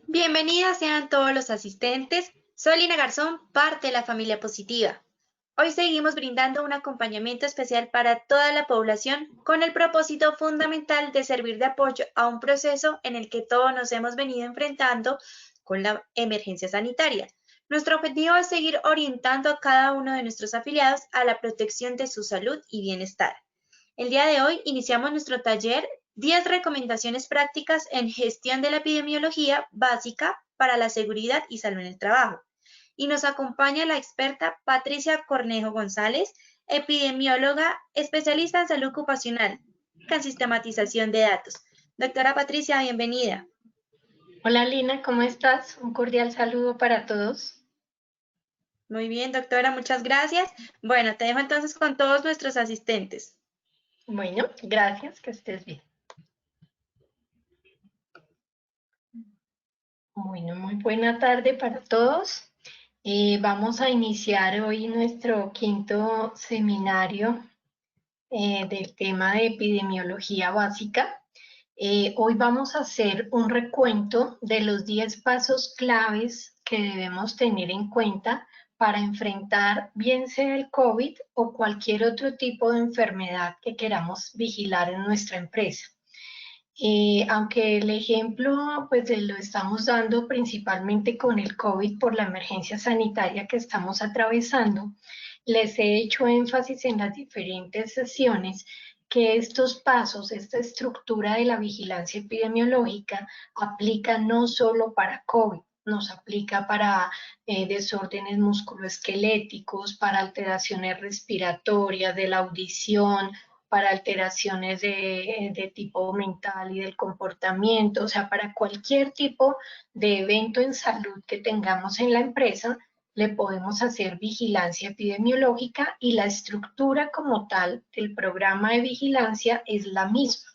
Bienvenidas sean todos los asistentes. Soy Lina Garzón, parte de la familia positiva. Hoy seguimos brindando un acompañamiento especial para toda la población con el propósito fundamental de servir de apoyo a un proceso en el que todos nos hemos venido enfrentando con la emergencia sanitaria. Nuestro objetivo es seguir orientando a cada uno de nuestros afiliados a la protección de su salud y bienestar. El día de hoy iniciamos nuestro taller 10 recomendaciones prácticas en gestión de la epidemiología básica para la seguridad y salud en el trabajo. Y nos acompaña la experta Patricia Cornejo González, epidemióloga especialista en salud ocupacional con sistematización de datos. Doctora Patricia, bienvenida. Hola Lina, ¿cómo estás? Un cordial saludo para todos. Muy bien, doctora, muchas gracias. Bueno, te dejo entonces con todos nuestros asistentes. Bueno, gracias, que estés bien. Bueno, muy buena tarde para todos. Vamos a iniciar hoy nuestro quinto seminario del tema de epidemiología básica. Hoy vamos a hacer un recuento de los 10 pasos claves que debemos tener en cuenta para enfrentar bien sea el COVID o cualquier otro tipo de enfermedad que queramos vigilar en nuestra empresa. Aunque el ejemplo pues lo estamos dando principalmente con el COVID por la emergencia sanitaria que estamos atravesando, les he hecho énfasis en las diferentes sesiones que estos pasos, esta estructura de la vigilancia epidemiológica aplica no solo para COVID, nos aplica para desórdenes musculoesqueléticos, para alteraciones respiratorias, de la audición, para alteraciones de tipo mental y del comportamiento, o sea, para cualquier tipo de evento en salud que tengamos en la empresa, le podemos hacer vigilancia epidemiológica y la estructura como tal del programa de vigilancia es la misma.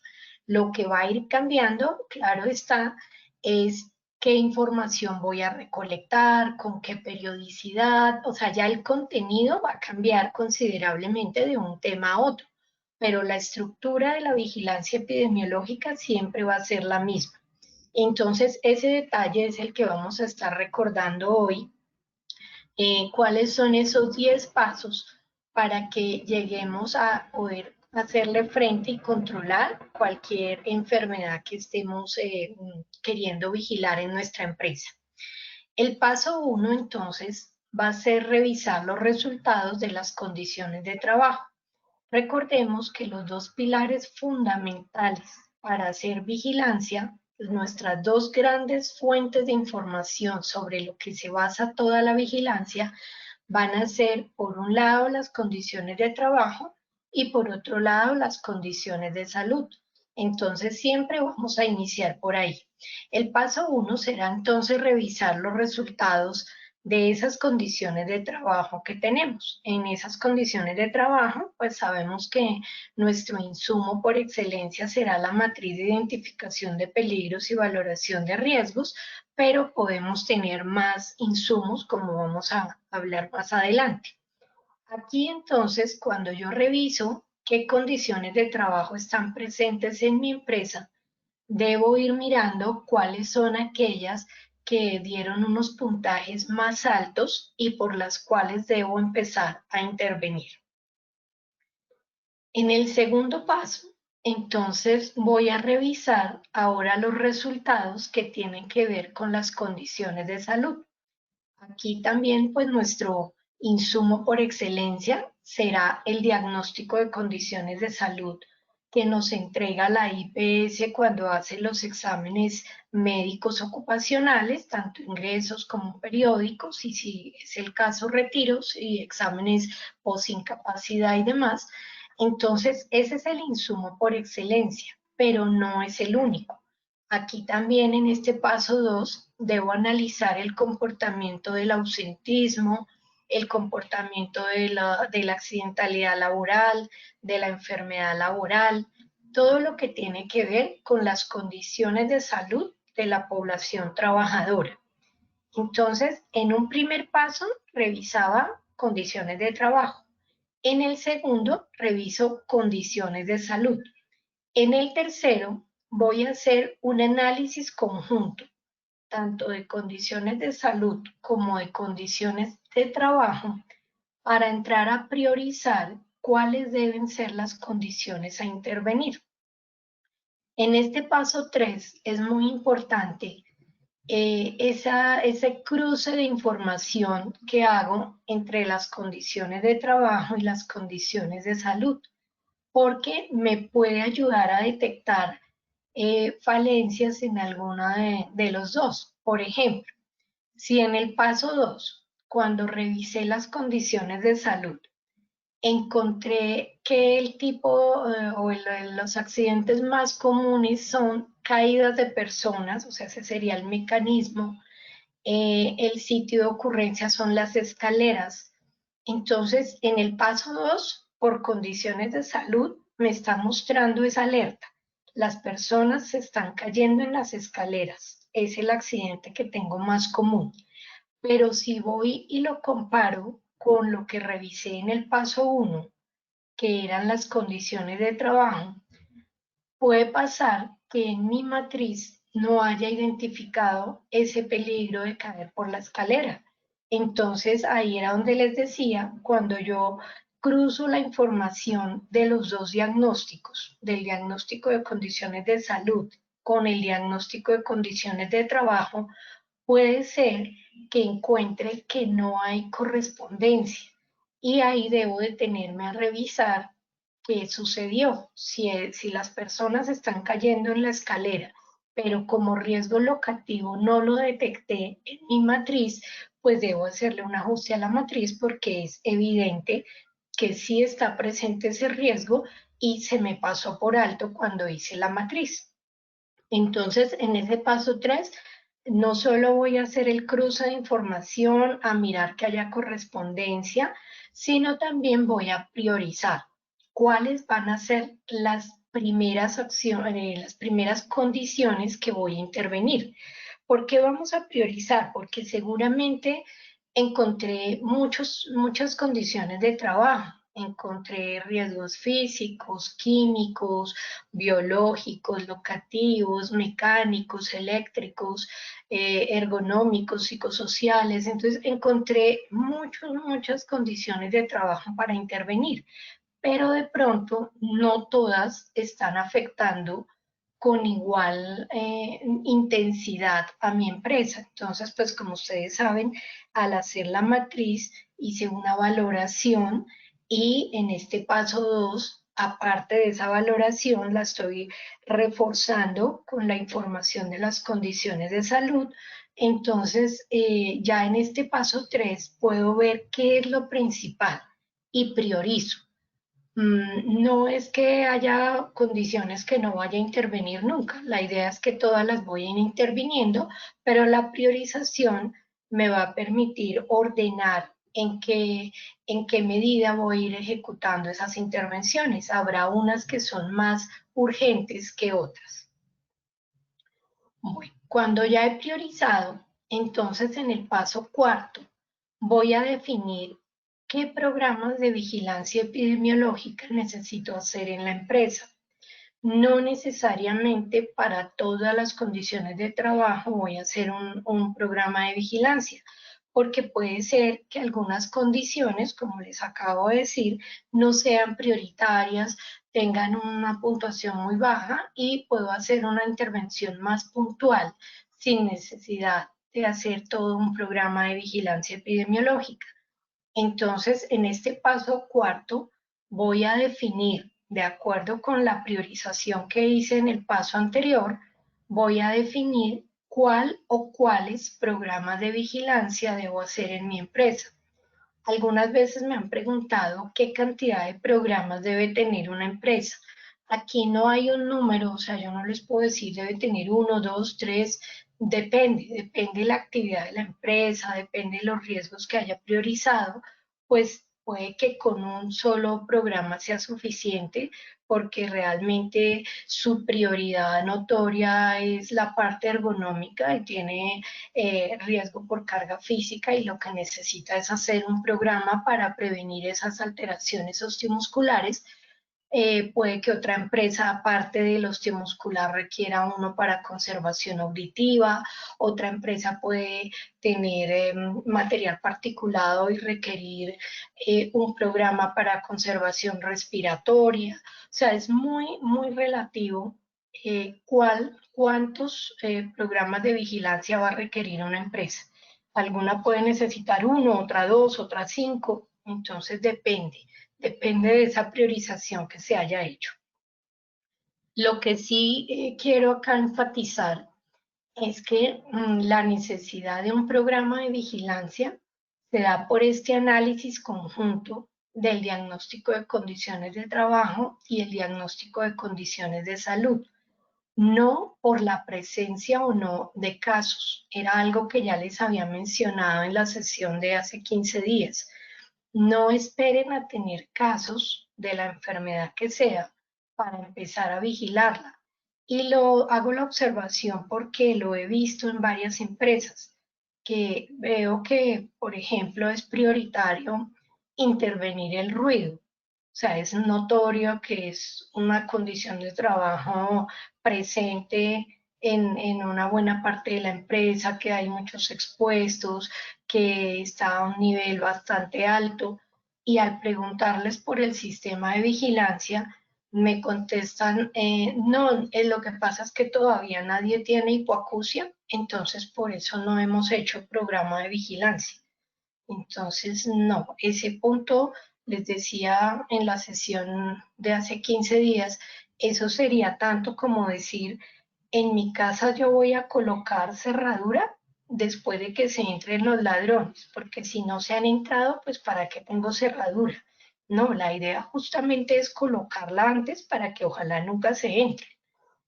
Lo que va a ir cambiando, claro está, es qué información voy a recolectar, con qué periodicidad, o sea, ya el contenido va a cambiar considerablemente de un tema a otro, pero la estructura de la vigilancia epidemiológica siempre va a ser la misma. Entonces, ese detalle es el que vamos a estar recordando hoy. ¿Cuáles son esos 10 pasos para que lleguemos a poder hacerle frente y controlar cualquier enfermedad que estemos queriendo vigilar en nuestra empresa? El paso 1, entonces, va a ser revisar los resultados de las condiciones de trabajo. Recordemos que los dos pilares fundamentales para hacer vigilancia, nuestras dos grandes fuentes de información sobre lo que se basa toda la vigilancia, van a ser, por un lado, las condiciones de trabajo y por otro lado, las condiciones de salud. Entonces, siempre vamos a iniciar por ahí. El paso 1 será entonces revisar los resultados de esas condiciones de trabajo que tenemos. En esas condiciones de trabajo, pues sabemos que nuestro insumo por excelencia será la matriz de identificación de peligros y valoración de riesgos, pero podemos tener más insumos como vamos a hablar más adelante. Aquí entonces, cuando yo reviso qué condiciones de trabajo están presentes en mi empresa, debo ir mirando cuáles son aquellas que dieron unos puntajes más altos y por las cuales debo empezar a intervenir. En el segundo paso, entonces voy a revisar ahora los resultados que tienen que ver con las condiciones de salud. Aquí también, pues nuestro insumo por excelencia será el diagnóstico de condiciones de salud que nos entrega la IPS cuando hace los exámenes médicos ocupacionales, tanto ingresos como periódicos, y si es el caso, retiros y exámenes post-incapacidad y demás. Entonces, ese es el insumo por excelencia, pero no es el único. Aquí también en este paso 2 debo analizar el comportamiento del ausentismo, el comportamiento de la accidentalidad laboral, de la enfermedad laboral, todo lo que tiene que ver con las condiciones de salud de la población trabajadora. Entonces, en un primer paso, revisaba condiciones de trabajo. En el segundo, reviso condiciones de salud. En el tercero, voy a hacer un análisis conjunto. tanto de condiciones de salud como de condiciones de trabajo, para entrar a priorizar cuáles deben ser las condiciones a intervenir. En este paso 3 es muy importante ese cruce de información que hago entre las condiciones de trabajo y las condiciones de salud, porque me puede ayudar a detectar falencias en alguna de los dos. Por ejemplo, si en el paso 2, cuando revisé las condiciones de salud, encontré que el tipo los accidentes más comunes son caídas de personas, o sea, ese sería el mecanismo. El sitio de ocurrencia son las escaleras. Entonces, en el paso 2, por condiciones de salud, me está mostrando esa alerta. Las personas se están cayendo en las escaleras. Es el accidente que tengo más común. Pero si voy y lo comparo con lo que revisé en el paso 1, que eran las condiciones de trabajo, puede pasar que en mi matriz no haya identificado ese peligro de caer por la escalera. Entonces ahí era donde les decía, cuando yo cruzo la información de los dos diagnósticos, del diagnóstico de condiciones de salud con el diagnóstico de condiciones de trabajo, puede ser que encuentre que no hay correspondencia y ahí debo detenerme a revisar qué sucedió. Si las personas están cayendo en la escalera, pero como riesgo locativo no lo detecté en mi matriz, pues debo hacerle un ajuste a la matriz porque es evidente que sí está presente ese riesgo y se me pasó por alto cuando hice la matriz. Entonces, en ese paso 3, no solo voy a hacer el cruce de información, a mirar que haya correspondencia, sino también voy a priorizar cuáles van a ser las primeras acciones, las primeras condiciones que voy a intervenir. ¿Por qué vamos a priorizar? Porque seguramente encontré muchas condiciones de trabajo. Encontré riesgos físicos, químicos, biológicos, locativos, mecánicos, eléctricos, ergonómicos, psicosociales. Entonces encontré muchas condiciones de trabajo para intervenir, pero de pronto no todas están afectando con igual intensidad a mi empresa. Entonces, pues como ustedes saben, al hacer la matriz hice una valoración y en este paso 2, aparte de esa valoración, la estoy reforzando con la información de las condiciones de salud. Entonces, ya en este paso 3 puedo ver qué es lo principal y priorizo. No es que haya condiciones que no vaya a intervenir nunca. La idea es que todas las voy a ir interviniendo, pero la priorización me va a permitir ordenar en qué medida voy a ir ejecutando esas intervenciones. Habrá unas que son más urgentes que otras. Bueno, cuando ya he priorizado, entonces en el paso 4 voy a definir qué programas de vigilancia epidemiológica necesito hacer en la empresa. No necesariamente para todas las condiciones de trabajo voy a hacer un programa de vigilancia, porque puede ser que algunas condiciones, como les acabo de decir, no sean prioritarias, tengan una puntuación muy baja y puedo hacer una intervención más puntual sin necesidad de hacer todo un programa de vigilancia epidemiológica. Entonces, en este paso 4, voy a definir, de acuerdo con la priorización que hice en el paso anterior, voy a definir cuál o cuáles programas de vigilancia debo hacer en mi empresa. Algunas veces me han preguntado qué cantidad de programas debe tener una empresa. Aquí no hay un número, o sea, yo no les puedo decir debe tener 1, 2, 3, depende de la actividad de la empresa, depende de los riesgos que haya priorizado, pues puede que con un solo programa sea suficiente porque realmente su prioridad notoria es la parte ergonómica y tiene riesgo por carga física y lo que necesita es hacer un programa para prevenir esas alteraciones osteomusculares. puede que otra empresa, aparte del osteomuscular, requiera uno para conservación auditiva, otra empresa puede tener material particulado y requerir un programa para conservación respiratoria. O sea, es muy, muy relativo cuántos programas de vigilancia va a requerir una empresa. Alguna puede necesitar uno, otra dos, otra cinco, entonces depende de esa priorización que se haya hecho. Lo que sí quiero acá enfatizar es que la necesidad de un programa de vigilancia se da por este análisis conjunto del diagnóstico de condiciones de trabajo y el diagnóstico de condiciones de salud, no por la presencia o no de casos. Era algo que ya les había mencionado en la sesión de hace 15 días. No esperen a tener casos de la enfermedad que sea para empezar a vigilarla. Y hago la observación porque lo he visto en varias empresas, que veo que, por ejemplo, es prioritario intervenir el ruido. O sea, es notorio que es una condición de trabajo presente en una buena parte de la empresa, que hay muchos expuestos, que está a un nivel bastante alto, y al preguntarles por el sistema de vigilancia, me contestan, no, lo que pasa es que todavía nadie tiene hipoacusia, entonces por eso no hemos hecho programa de vigilancia. Entonces, no, ese punto, les decía en la sesión de hace 15 días, eso sería tanto como decir, en mi casa yo voy a colocar cerradura después de que se entren los ladrones, porque si no se han entrado, pues ¿para qué tengo cerradura? No, la idea justamente es colocarla antes para que ojalá nunca se entre.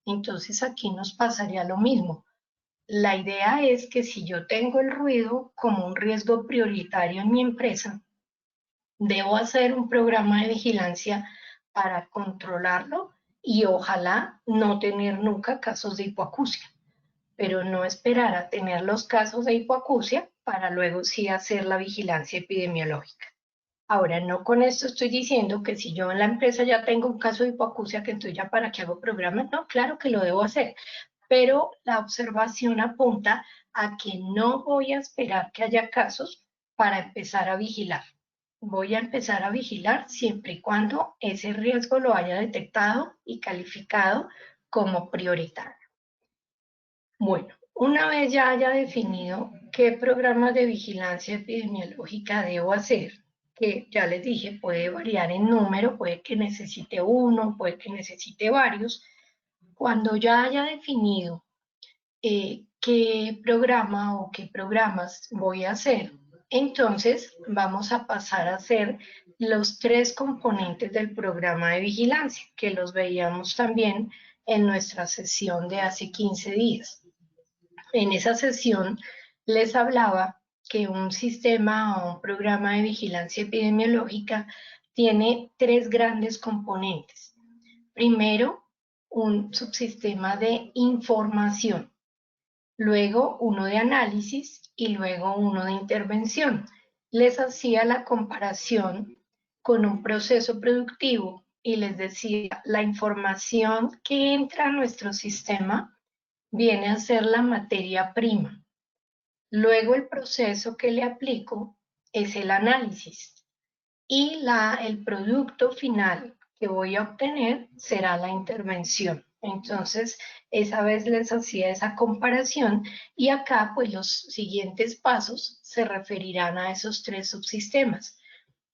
Entonces aquí nos pasaría lo mismo. La idea es que si yo tengo el ruido como un riesgo prioritario en mi empresa, debo hacer un programa de vigilancia para controlarlo y ojalá no tener nunca casos de hipoacusia, pero no esperar a tener los casos de hipoacusia para luego sí hacer la vigilancia epidemiológica. Ahora, no con esto estoy diciendo que si yo en la empresa ya tengo un caso de hipoacusia, que entonces ya para qué hago programas, no, claro que lo debo hacer, pero la observación apunta a que no voy a esperar que haya casos para empezar a vigilar. Voy a empezar a vigilar siempre y cuando ese riesgo lo haya detectado y calificado como prioritario. Bueno, una vez ya haya definido qué programas de vigilancia epidemiológica debo hacer, que ya les dije, puede variar en número, puede que necesite uno, puede que necesite varios. Cuando ya haya definido qué programa o qué programas voy a hacer, entonces vamos a pasar a hacer los 3 componentes del programa de vigilancia, que los veíamos también en nuestra sesión de hace 15 días. En esa sesión les hablaba que un sistema o un programa de vigilancia epidemiológica tiene 3 grandes componentes. Primero, un subsistema de información, luego uno de análisis y luego uno de intervención. Les hacía la comparación con un proceso productivo y les decía, la información que entra a nuestro sistema viene a ser la materia prima. Luego el proceso que le aplico es el análisis y el producto final que voy a obtener será la intervención. Entonces, esa vez les hacía esa comparación y acá pues los siguientes pasos se referirán a esos 3 subsistemas.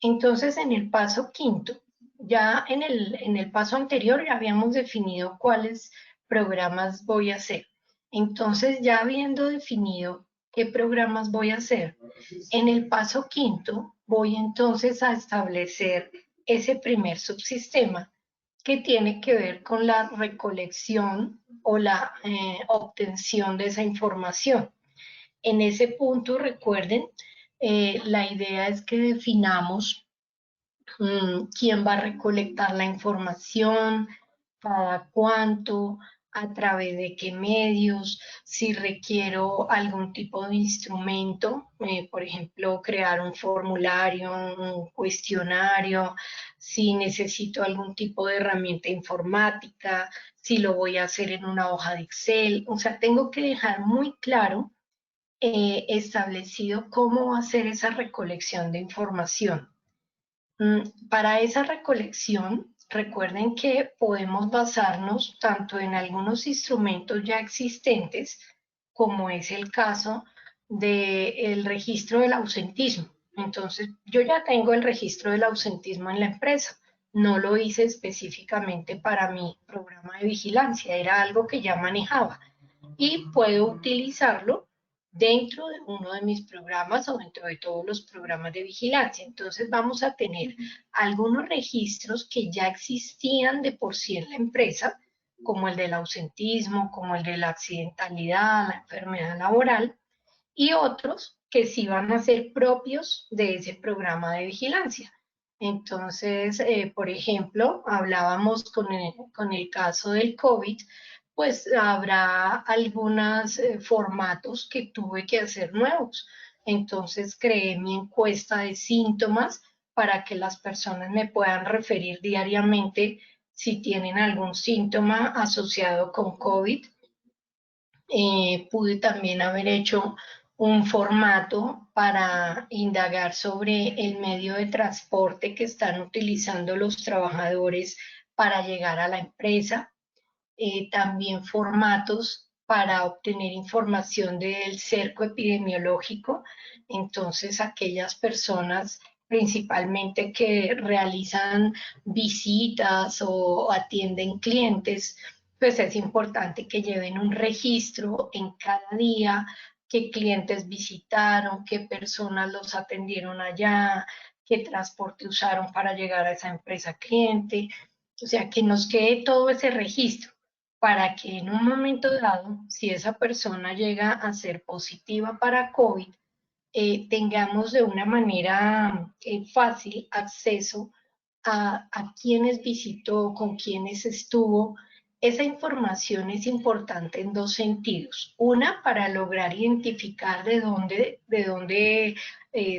Entonces, en el paso quinto, ya en el paso anterior ya habíamos definido cuáles programas voy a hacer. Entonces, ya habiendo definido qué programas voy a hacer, en el paso quinto voy entonces a establecer ese primer subsistema que tiene que ver con la recolección o la obtención de esa información. En ese punto, recuerden, la idea es que definamos quién va a recolectar la información, cada cuánto, a través de qué medios, si requiero algún tipo de instrumento, por ejemplo, crear un formulario, un cuestionario, si necesito algún tipo de herramienta informática, si lo voy a hacer en una hoja de Excel. O sea, tengo que dejar muy claro establecido cómo hacer esa recolección de información. Para esa recolección, recuerden que podemos basarnos tanto en algunos instrumentos ya existentes, como es el caso del registro del ausentismo. Entonces, yo ya tengo el registro del ausentismo en la empresa. No lo hice específicamente para mi programa de vigilancia, era algo que ya manejaba y puedo utilizarlo dentro de uno de mis programas o dentro de todos los programas de vigilancia. Entonces vamos a tener algunos registros que ya existían de por sí en la empresa, como el del ausentismo, como el de la accidentalidad, la enfermedad laboral, y otros que sí van a ser propios de ese programa de vigilancia. Entonces, por ejemplo, hablábamos con el caso del COVID, pues habrá algunos formatos que tuve que hacer nuevos. Entonces, creé mi encuesta de síntomas para que las personas me puedan referir diariamente si tienen algún síntoma asociado con COVID. Pude también haber hecho un formato para indagar sobre el medio de transporte que están utilizando los trabajadores para llegar a la empresa. También formatos para obtener información del cerco epidemiológico. Entonces, aquellas personas principalmente que realizan visitas o atienden clientes, pues es importante que lleven un registro en cada día, qué clientes visitaron, qué personas los atendieron allá, qué transporte usaron para llegar a esa empresa cliente. O sea, que nos quede todo ese registro para que en un momento dado, si esa persona llega a ser positiva para COVID, tengamos de una manera fácil acceso a quiénes visitó, con quiénes estuvo. Esa información es importante en dos sentidos. Una, para lograr identificar de dónde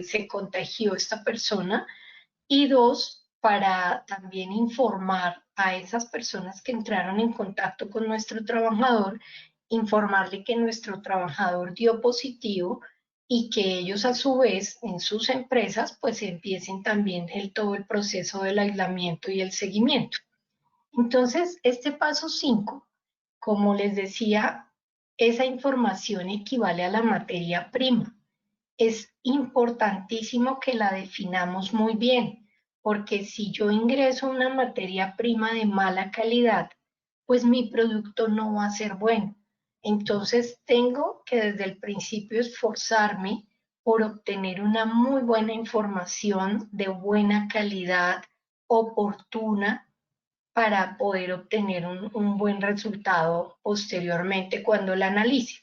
se contagió esta persona, y dos, para también informar a esas personas que entraron en contacto con nuestro trabajador, informarle que nuestro trabajador dio positivo y que ellos a su vez en sus empresas pues empiecen también todo el proceso del aislamiento y el seguimiento. Entonces, este paso 5, como les decía, esa información equivale a la materia prima. Es importantísimo que la definamos muy bien, porque si yo ingreso una materia prima de mala calidad, pues mi producto no va a ser bueno. Entonces tengo que desde el principio esforzarme por obtener una muy buena información de buena calidad, oportuna, para poder obtener un buen resultado posteriormente cuando la analice.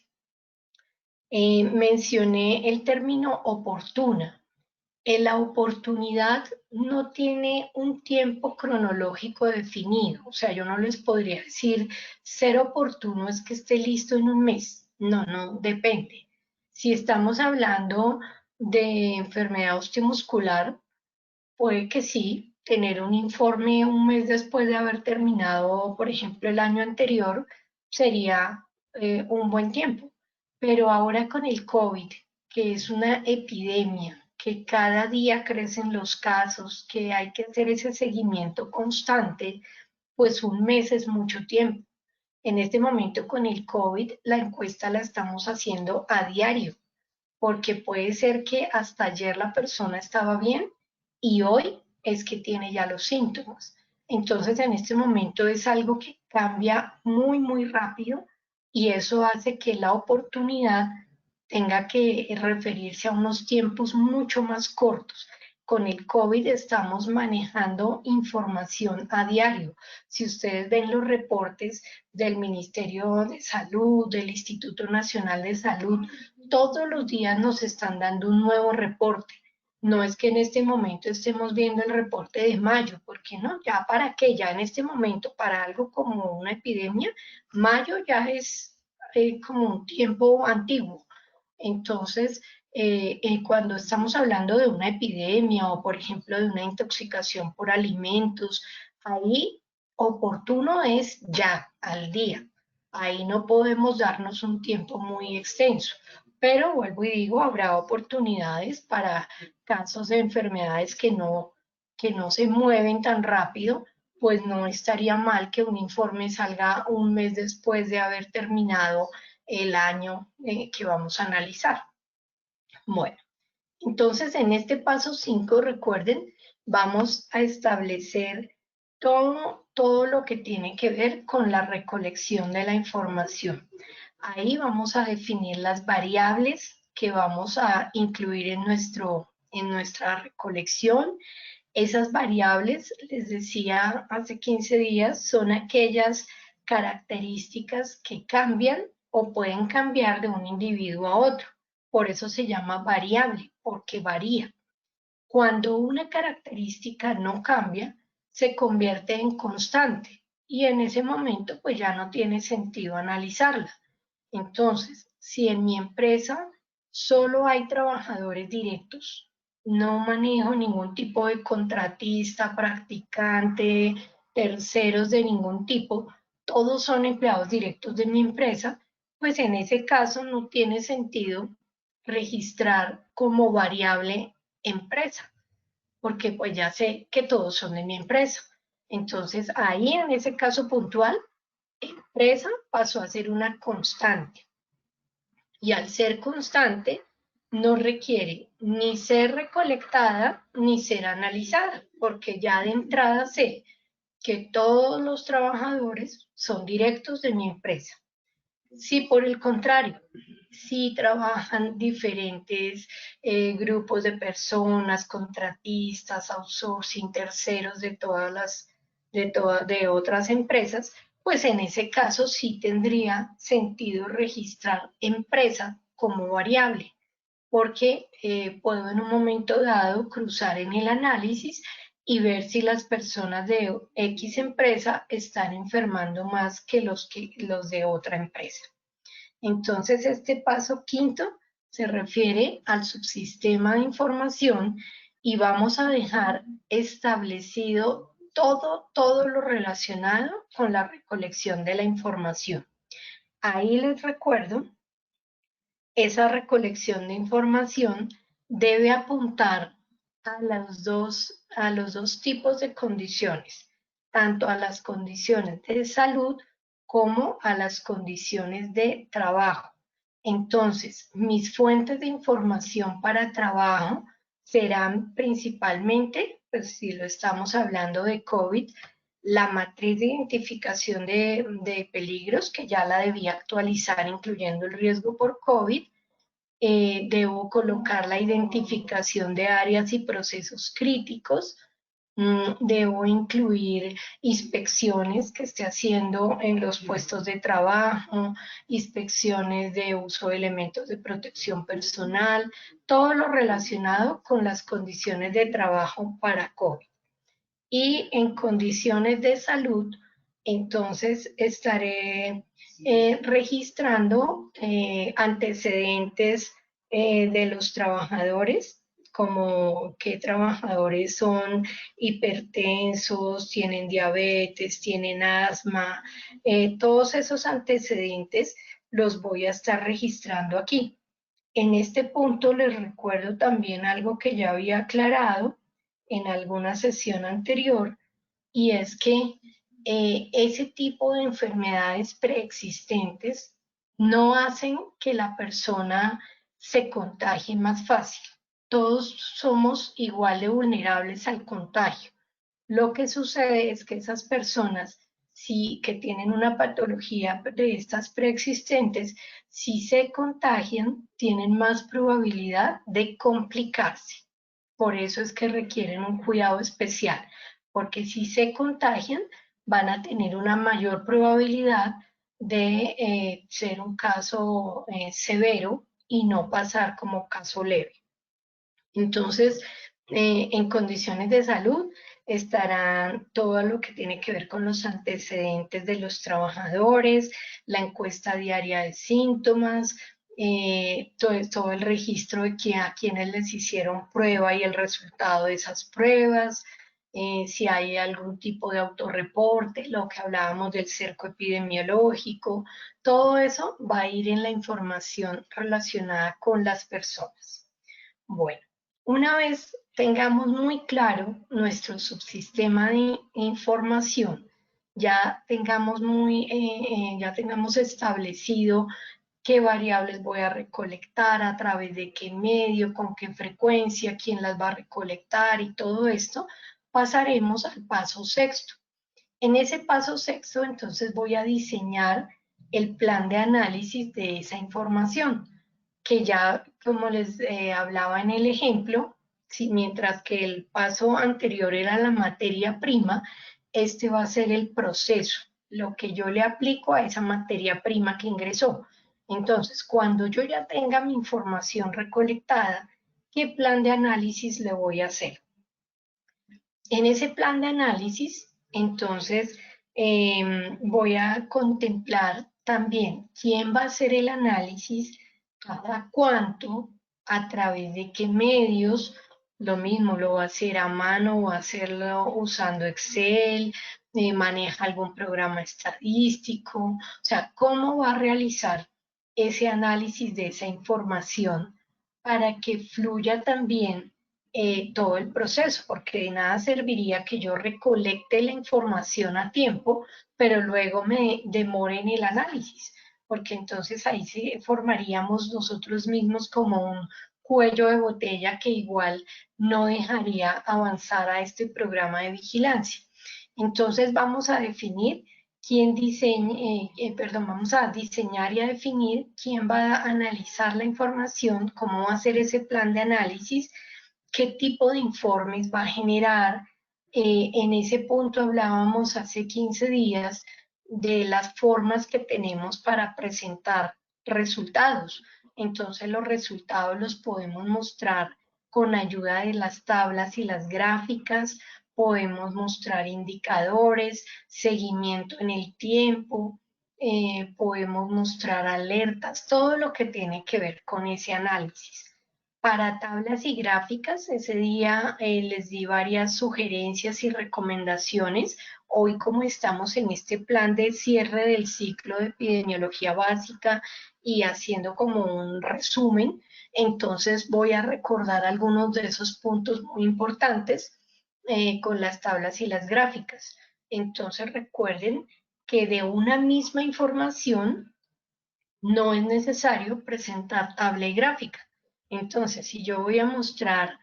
Mencioné el término oportuna. La oportunidad no tiene un tiempo cronológico definido, o sea, yo no les podría decir ser oportuno es que esté listo en un mes. No, no, depende. Si estamos hablando de enfermedad osteomuscular, puede que sí, tener un informe un mes después de haber terminado, por ejemplo, el año anterior, sería un buen tiempo. Pero ahora con el COVID, que es una epidemia, que cada día crecen los casos, que hay que hacer ese seguimiento constante, pues un mes es mucho tiempo. En este momento con el COVID, la encuesta la estamos haciendo a diario, porque puede ser que hasta ayer la persona estaba bien y hoy es que tiene ya los síntomas. Entonces, en este momento es algo que cambia muy, muy rápido y eso hace que la oportunidad tenga que referirse a unos tiempos mucho más cortos. Con el COVID estamos manejando información a diario. Si ustedes ven los reportes del Ministerio de Salud, del Instituto Nacional de Salud, todos los días nos están dando un nuevo reporte. No es que en este momento estemos viendo el reporte de mayo, porque no, ya para qué, ya en este momento, para algo como una epidemia, mayo ya es como un tiempo antiguo. Entonces, cuando estamos hablando de una epidemia o, por ejemplo, de una intoxicación por alimentos, ahí oportuno es ya, al día. Ahí no podemos darnos un tiempo muy extenso, pero vuelvo y digo, habrá oportunidades para casos de enfermedades que no se mueven tan rápido, pues no estaría mal que un informe salga un mes después de haber terminado el año que vamos a analizar. Bueno, entonces en este paso 5, recuerden, vamos a establecer todo lo que tiene que ver con la recolección de la información. Ahí vamos a definir las variables que vamos a incluir en nuestra recolección. Esas variables, les decía hace 15 días, son aquellas características que cambian o pueden cambiar de un individuo a otro. Por eso se llama variable, porque varía. Cuando una característica no cambia, se convierte en constante y en ese momento pues ya no tiene sentido analizarla. Entonces, si en mi empresa solo hay trabajadores directos, no manejo ningún tipo de contratista, practicante, terceros de ningún tipo, todos son empleados directos de mi empresa, pues en ese caso no tiene sentido registrar como variable empresa, porque pues ya sé que todos son de mi empresa. Entonces ahí en ese caso puntual, empresa pasó a ser una constante. Y al ser constante, no requiere ni ser recolectada ni ser analizada, porque ya de entrada sé que todos los trabajadores son directos de mi empresa. Si por el contrario, si trabajan diferentes grupos de personas, contratistas, outsourcing, terceros de otras empresas, pues en ese caso sí tendría sentido registrar empresa como variable, porque puedo en un momento dado cruzar en el análisis y ver si las personas de X empresa están enfermando más que los de otra empresa. Entonces, este paso quinto se refiere al subsistema de información y vamos a dejar establecido todo lo relacionado con la recolección de la información. Ahí les recuerdo, esa recolección de información debe apuntar a los dos tipos de condiciones, tanto a las condiciones de salud como a las condiciones de trabajo. Entonces, mis fuentes de información para trabajo serán principalmente, pues si lo estamos hablando de COVID, la matriz de identificación de peligros, que ya la debía actualizar, incluyendo el riesgo por COVID. Debo colocar la identificación de áreas y procesos críticos. Debo incluir inspecciones que esté haciendo en los puestos de trabajo, inspecciones de uso de elementos de protección personal, todo lo relacionado con las condiciones de trabajo para COVID. Y en condiciones de salud, entonces estaré registrando antecedentes de los trabajadores, como qué trabajadores son hipertensos, tienen diabetes, tienen asma, todos esos antecedentes los voy a estar registrando aquí. En este punto les recuerdo también algo que ya había aclarado en alguna sesión anterior, y es que ese tipo de enfermedades preexistentes no hacen que la persona se contagie más fácil. Todos somos igual de vulnerables al contagio. Lo que sucede es que esas personas, sí, que tienen una patología de estas preexistentes, si se contagian, tienen más probabilidad de complicarse. Por eso es que requieren un cuidado especial, porque si se contagian, van a tener una mayor probabilidad de ser un caso severo y no pasar como caso leve. Entonces, en condiciones de salud estarán todo lo que tiene que ver con los antecedentes de los trabajadores, la encuesta diaria de síntomas, todo el registro de a quienes les hicieron prueba y el resultado de esas pruebas, si hay algún tipo de autorreporte, lo que hablábamos del cerco epidemiológico, todo eso va a ir en la información relacionada con las personas. Bueno, una vez tengamos muy claro nuestro subsistema de información, ya tengamos establecido qué variables voy a recolectar, a través de qué medio, con qué frecuencia, quién las va a recolectar y todo esto, pasaremos al paso sexto. En ese paso sexto, entonces voy a diseñar el plan de análisis de esa información, que ya, como les hablaba en el ejemplo, si, mientras que el paso anterior era la materia prima, este va a ser el proceso, lo que yo le aplico a esa materia prima que ingresó. Entonces, cuando yo ya tenga mi información recolectada, ¿qué plan de análisis le voy a hacer? En ese plan de análisis, entonces, voy a contemplar también quién va a hacer el análisis, cada cuánto, a través de qué medios, lo mismo lo va a hacer a mano o hacerlo usando Excel, maneja algún programa estadístico, o sea, cómo va a realizar ese análisis de esa información para que fluya también todo el proceso, porque de nada serviría que yo recolecte la información a tiempo, pero luego me demore en el análisis, porque entonces ahí sí formaríamos nosotros mismos como un cuello de botella que igual no dejaría avanzar a este programa de vigilancia. Entonces vamos a definir vamos a diseñar y a definir quién va a analizar la información, cómo va a ser ese plan de análisis, qué tipo de informes va a generar. En ese punto hablábamos hace 15 días de las formas que tenemos para presentar resultados. Entonces los resultados los podemos mostrar con ayuda de las tablas y las gráficas, podemos mostrar indicadores, seguimiento en el tiempo, podemos mostrar alertas, todo lo que tiene que ver con ese análisis. Para tablas y gráficas, ese día les di varias sugerencias y recomendaciones. Hoy, como estamos en este plan de cierre del ciclo de epidemiología básica y haciendo como un resumen, entonces voy a recordar algunos de esos puntos muy importantes con las tablas y las gráficas. Entonces recuerden que de una misma información no es necesario presentar tabla y gráfica. Entonces, si yo voy a mostrar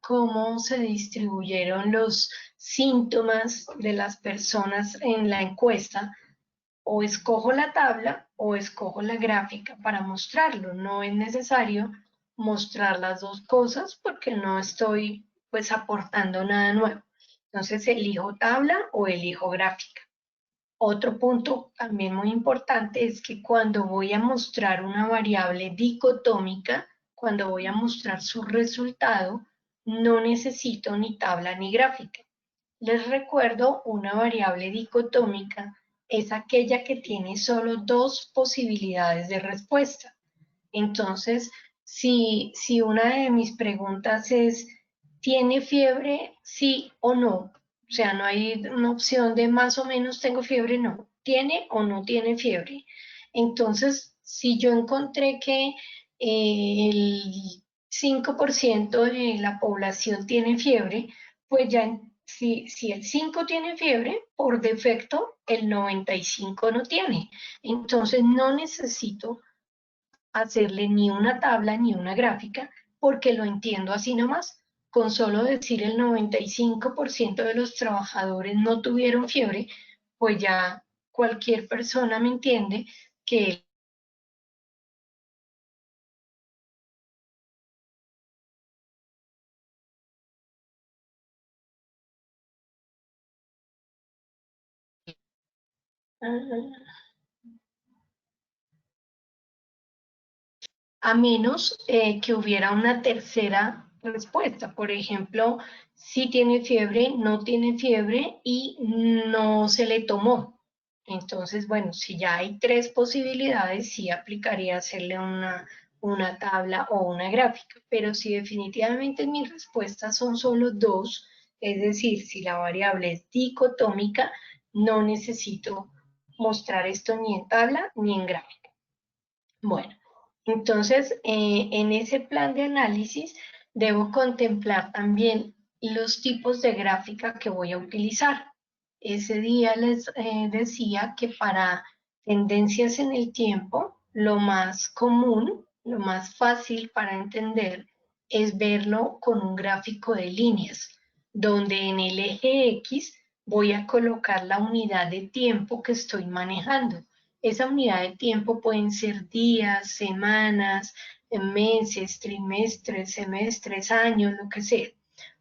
cómo se distribuyeron los síntomas de las personas en la encuesta, o escojo la tabla o escojo la gráfica para mostrarlo. No es necesario mostrar las dos cosas porque no estoy pues aportando nada nuevo. Entonces, elijo tabla o elijo gráfica. Otro punto también muy importante es que cuando voy a mostrar una variable dicotómica, cuando voy a mostrar su resultado, no necesito ni tabla ni gráfica. Les recuerdo, una variable dicotómica es aquella que tiene solo dos posibilidades de respuesta. Entonces, si una de mis preguntas es, ¿tiene fiebre? Sí o no. O sea, no hay una opción de más o menos tengo fiebre, no. ¿Tiene o no tiene fiebre? Entonces, si yo encontré que el 5% de la población tiene fiebre, pues ya si el 5 tiene fiebre, por defecto el 95 no tiene. Entonces, no necesito hacerle ni una tabla ni una gráfica, porque lo entiendo así nomás. Con solo decir el 95% de los trabajadores no tuvieron fiebre, pues ya cualquier persona me entiende que a menos que hubiera una tercera respuesta. Por ejemplo, si tiene fiebre, no tiene fiebre y no se le tomó. Entonces, bueno, si ya hay tres posibilidades, sí aplicaría hacerle una tabla o una gráfica. Pero si definitivamente mis respuestas son solo dos, es decir, si la variable es dicotómica, no necesito mostrar esto ni en tabla ni en gráfica. Bueno, entonces en ese plan de análisis debo contemplar también los tipos de gráfica que voy a utilizar. Ese día les decía que para tendencias en el tiempo, lo más común, lo más fácil para entender es verlo con un gráfico de líneas, donde en el eje X voy a colocar la unidad de tiempo que estoy manejando. Esa unidad de tiempo pueden ser días, semanas, meses, trimestres, semestres, años, lo que sea,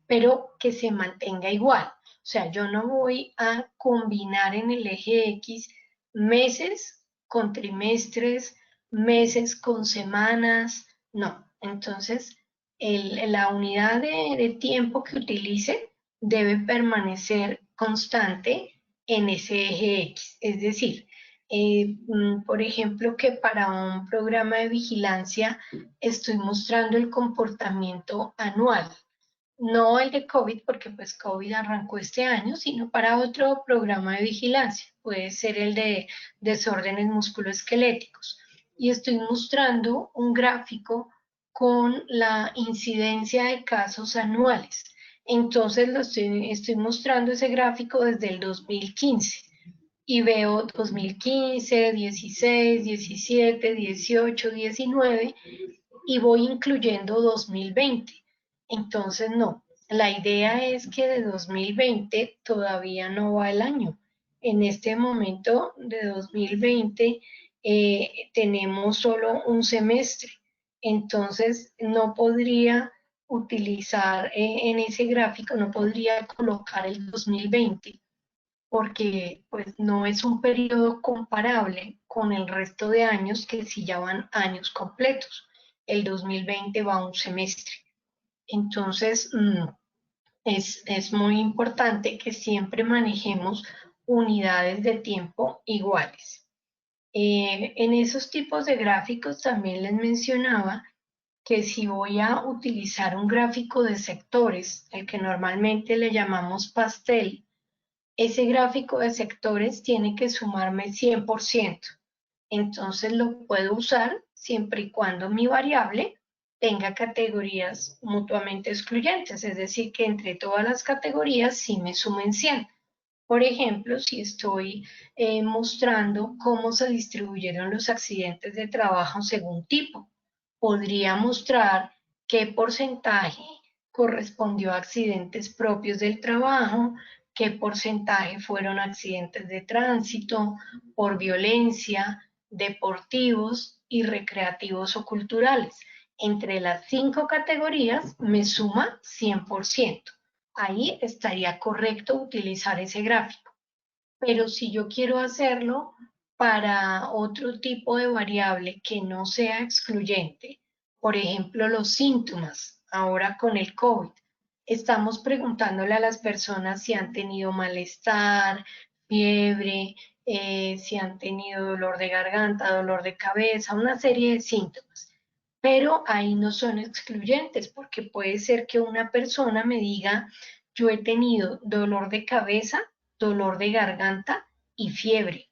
pero que se mantenga igual. O sea, yo no voy a combinar en el eje X meses con trimestres, meses con semanas, no. Entonces, la unidad de tiempo que utilice debe permanecer constante en ese eje X. Es decir, por ejemplo, que para un programa de vigilancia estoy mostrando el comportamiento anual, no el de COVID, porque pues COVID arrancó este año, sino para otro programa de vigilancia. Puede ser el de desórdenes musculoesqueléticos. Y estoy mostrando un gráfico con la incidencia de casos anuales. Entonces estoy mostrando ese gráfico desde el 2015 y veo 2015, 16, 17, 18, 19 y voy incluyendo 2020. Entonces, no, la idea es que de 2020 todavía no va el año. En este momento de 2020 tenemos solo un semestre. Entonces, no podría utilizar en ese gráfico, no podría colocar el 2020 porque pues no es un periodo comparable con el resto de años que sí ya van años completos. El 2020 va un semestre. Entonces, es muy importante que siempre manejemos unidades de tiempo iguales. En esos tipos de gráficos también les mencionaba que si voy a utilizar un gráfico de sectores, el que normalmente le llamamos pastel, ese gráfico de sectores tiene que sumarme 100%. Entonces lo puedo usar siempre y cuando mi variable tenga categorías mutuamente excluyentes, es decir, que entre todas las categorías sí me sumen 100. Por ejemplo, si estoy mostrando cómo se distribuyeron los accidentes de trabajo según tipo, podría mostrar qué porcentaje correspondió a accidentes propios del trabajo, qué porcentaje fueron accidentes de tránsito, por violencia, deportivos y recreativos o culturales. Entre las 5 categorías me suma 100%. Ahí estaría correcto utilizar ese gráfico. Pero si yo quiero hacerlo para otro tipo de variable que no sea excluyente, por ejemplo, los síntomas, ahora con el COVID, estamos preguntándole a las personas si han tenido malestar, fiebre, si han tenido dolor de garganta, dolor de cabeza, una serie de síntomas. Pero ahí no son excluyentes porque puede ser que una persona me diga, yo he tenido dolor de cabeza, dolor de garganta y fiebre.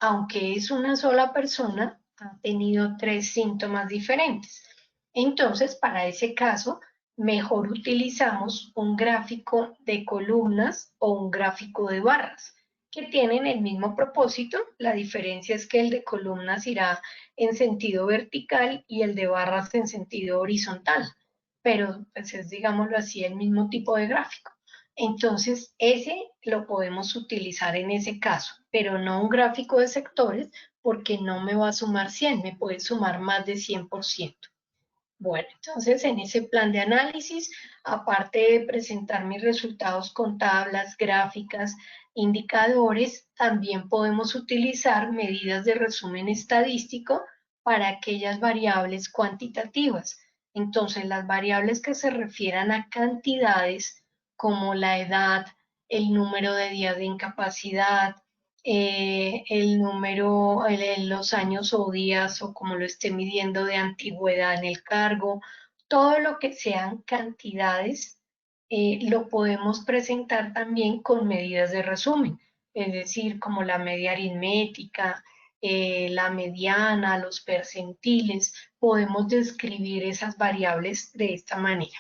Aunque es una sola persona, ha tenido 3 síntomas diferentes. Entonces, para ese caso, mejor utilizamos un gráfico de columnas o un gráfico de barras, que tienen el mismo propósito. La diferencia es que el de columnas irá en sentido vertical y el de barras en sentido horizontal, pero pues es, digámoslo así, el mismo tipo de gráfico. Entonces, ese lo podemos utilizar en ese caso, pero no un gráfico de sectores porque no me va a sumar 100, me puede sumar más de 100%. Bueno, entonces en ese plan de análisis, aparte de presentar mis resultados con tablas, gráficas, indicadores, también podemos utilizar medidas de resumen estadístico para aquellas variables cuantitativas. Entonces, las variables que se refieran a cantidades como la edad, el número de días de incapacidad, el número, los años o días o como lo esté midiendo de antigüedad en el cargo, todo lo que sean cantidades, lo podemos presentar también con medidas de resumen, es decir, como la media aritmética, la mediana, los percentiles, podemos describir esas variables de esta manera.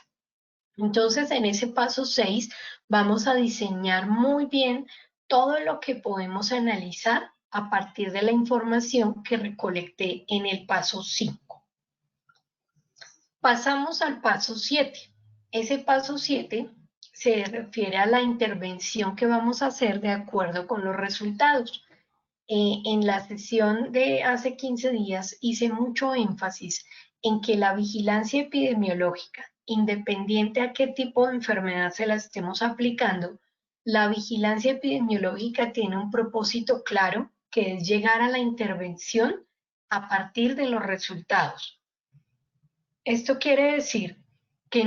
Entonces, en ese paso 6 vamos a diseñar muy bien todo lo que podemos analizar a partir de la información que recolecté en el paso 5. Pasamos al paso 7. Ese paso 7 se refiere a la intervención que vamos a hacer de acuerdo con los resultados. En la sesión de hace 15 días hice mucho énfasis en que la vigilancia epidemiológica, independiente a qué tipo de enfermedad se la estemos aplicando, la vigilancia epidemiológica tiene un propósito claro, que es llegar a la intervención a partir de los resultados. Esto quiere decir que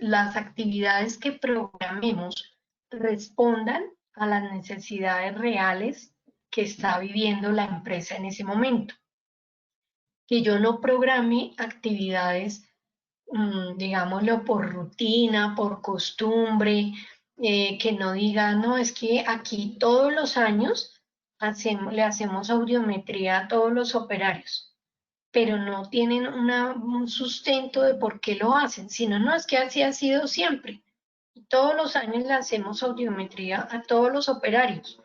las actividades que programemos respondan a las necesidades reales que está viviendo la empresa en ese momento. Que yo no programe actividades, digámoslo, por rutina, por costumbre, que no diga, no, es que aquí todos los años le hacemos audiometría a todos los operarios, pero no tienen un sustento de por qué lo hacen, sino no, es que así ha sido siempre. Todos los años le hacemos audiometría a todos los operarios,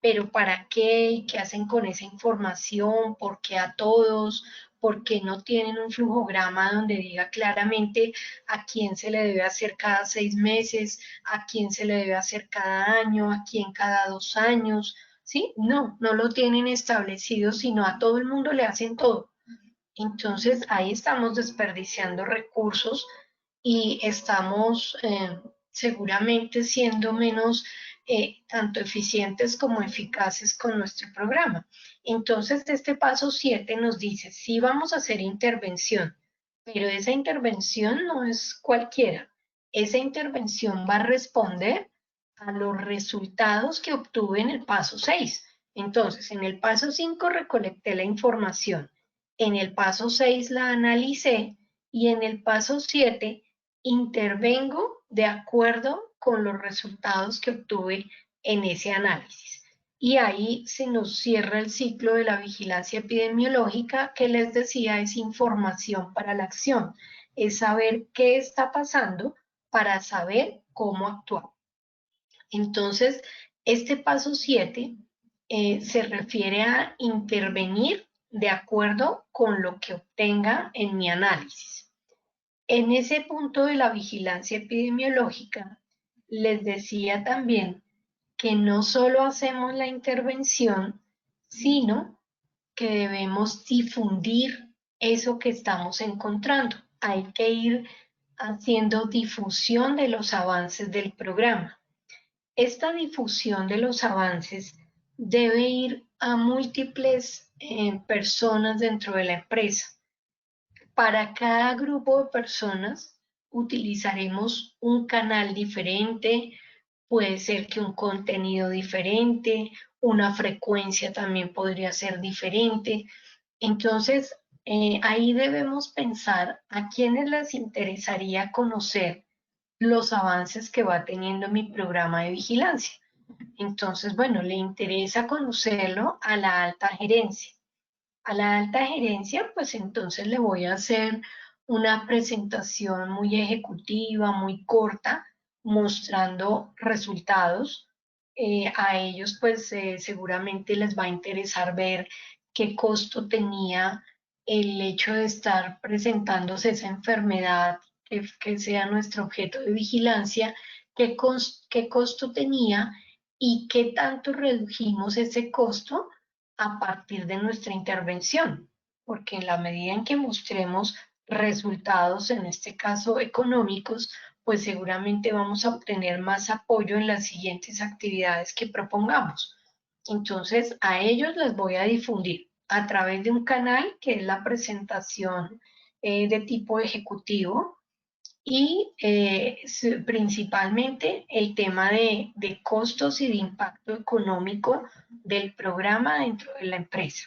pero ¿para qué? ¿Qué hacen con esa información? ¿Por qué a todos? ¿Por qué no tienen un flujograma donde diga claramente a quién se le debe hacer cada 6 meses, a quién se le debe hacer cada año, a quién cada 2 años? ¿Sí? No, no lo tienen establecido, sino a todo el mundo le hacen todo. Entonces ahí estamos desperdiciando recursos y estamos seguramente siendo menos tanto eficientes como eficaces con nuestro programa. Entonces este paso 7 nos dice, sí vamos a hacer intervención, pero esa intervención no es cualquiera. Esa intervención va a responder a los resultados que obtuve en el paso 6. Entonces, en el paso 5 recolecté la información. En el paso 6 la analicé y en el paso 7 intervengo de acuerdo con los resultados que obtuve en ese análisis. Y ahí se nos cierra el ciclo de la vigilancia epidemiológica, que les decía es información para la acción, es saber qué está pasando para saber cómo actuar. Entonces, este paso 7 se refiere a intervenir de acuerdo con lo que obtenga en mi análisis. En ese punto de la vigilancia epidemiológica, les decía también que no solo hacemos la intervención, sino que debemos difundir eso que estamos encontrando. Hay que ir haciendo difusión de los avances del programa. Esta difusión de los avances debe ir a múltiples personas dentro de la empresa. Para cada grupo de personas utilizaremos un canal diferente, puede ser que un contenido diferente, una frecuencia también podría ser diferente. Entonces, ahí debemos pensar a quiénes les interesaría conocer los avances que va teniendo mi programa de vigilancia. Entonces, bueno, le interesa conocerlo a la alta gerencia. A la alta gerencia, pues entonces le voy a hacer una presentación muy ejecutiva, muy corta, mostrando resultados. A ellos, pues seguramente les va a interesar ver qué costo tenía el hecho de estar presentándose esa enfermedad que sea nuestro objeto de vigilancia, qué costo tenía y qué tanto redujimos ese costo a partir de nuestra intervención, porque en la medida en que mostremos resultados, en este caso económicos, pues seguramente vamos a obtener más apoyo en las siguientes actividades que propongamos. Entonces, a ellos les voy a difundir a través de un canal que es la presentación de tipo ejecutivo y principalmente el tema de costos y de impacto económico del programa dentro de la empresa.